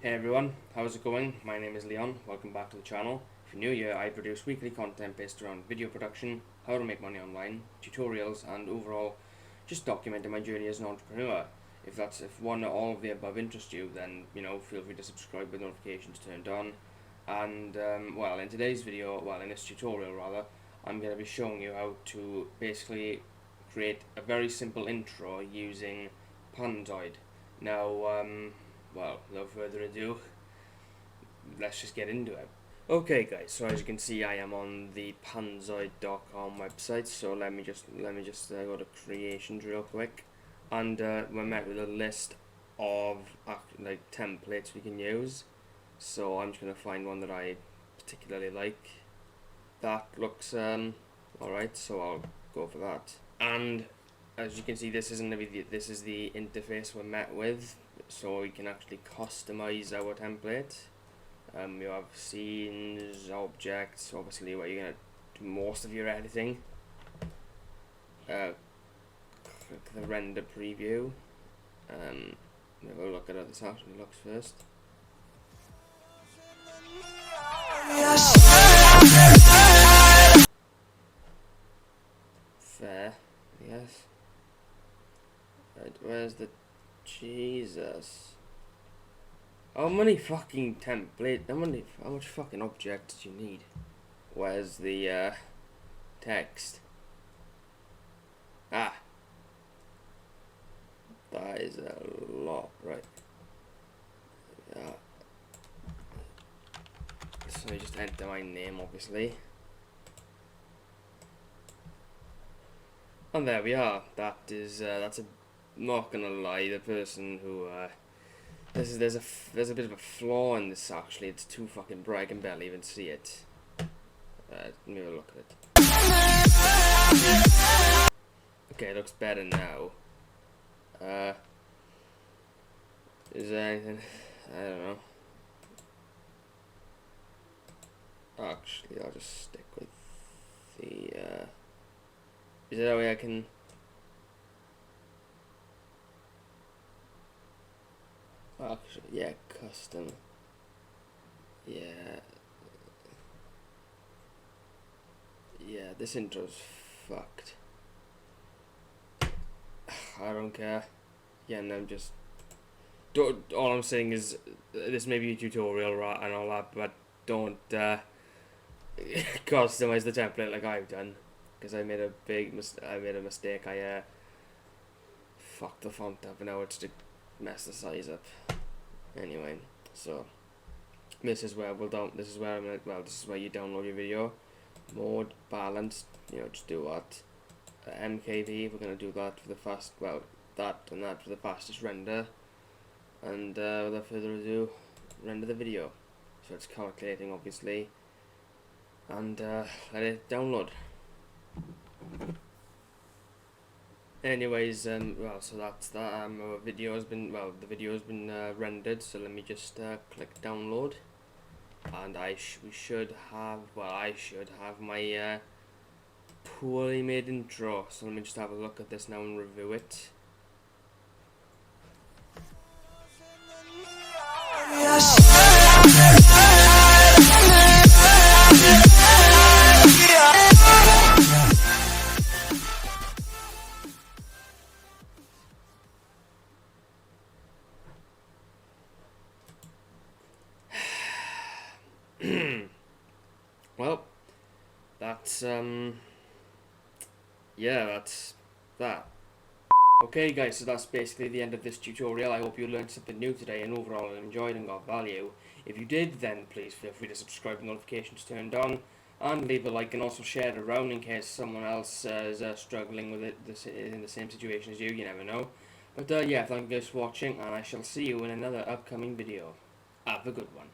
Hey everyone, how's it going? My name is Leon, welcome back to the channel. If you're new here, I produce weekly content based around video production, how to make money online, tutorials, and overall just documenting my journey as an entrepreneur. If one or all of the above interest you, then feel free to subscribe with notifications turned on. And in today's video, in this tutorial rather, I'm going to be showing you how to basically create a very simple intro using Panzoid. Now, without further ado, let's just get into it. Okay, guys. So as you can see, I am on the Panzoid.com website. So let me just go to creations real quick, and we're met with a list of templates we can use. So I'm just gonna find one that I particularly like. That looks alright. So I'll go for that. And as you can see, this is the interface we're met with. So we can actually customize our template. You have scenes, objects, obviously where you're going to do most of your editing. Click the render preview. Have a look at how this actually looks first. Fair, yes. Right, where's the Jesus? How many fucking template? How much fucking objects do you need? Where's the text? Ah, that is a lot, right? Yeah. So I just enter my name, obviously, and there we are. That's a. Not gonna lie, the person who there's a bit of a flaw in this actually. It's too fucking bright. I can barely even see it. Let me have a look at it. Okay, it looks better now. Is there anything? I don't know. Actually, I'll just stick with the. Is there a way I can? Actually, yeah, custom. Yeah, this intro's fucked. I don't care. Again, all I'm saying is this may be a tutorial, right, and all that, but don't customize the template like I've done, because I made a mistake. I fucked the font up, and now it's to mess the size up. Anyway, so this is where you download your video. Mode, balanced, just do what. MKV, we're gonna do that for the for the fastest render. And without further ado, render the video. So it's calculating, obviously, and let it download. Anyways, so that's that. The video has been rendered. So let me just click download, and I should have my poorly made intro. So let me just have a look at this now and review it. Well, that's that's that. Okay guys, so that's basically the end of this tutorial. I hope you learned something new today and overall enjoyed and got value. If you did, then please feel free to subscribe with notifications turned on, and leave a like, and also share it around in case someone else is struggling with it in the same situation as you. You never know. But yeah, thank you guys for watching, and I shall see you in another upcoming video. Have a good one.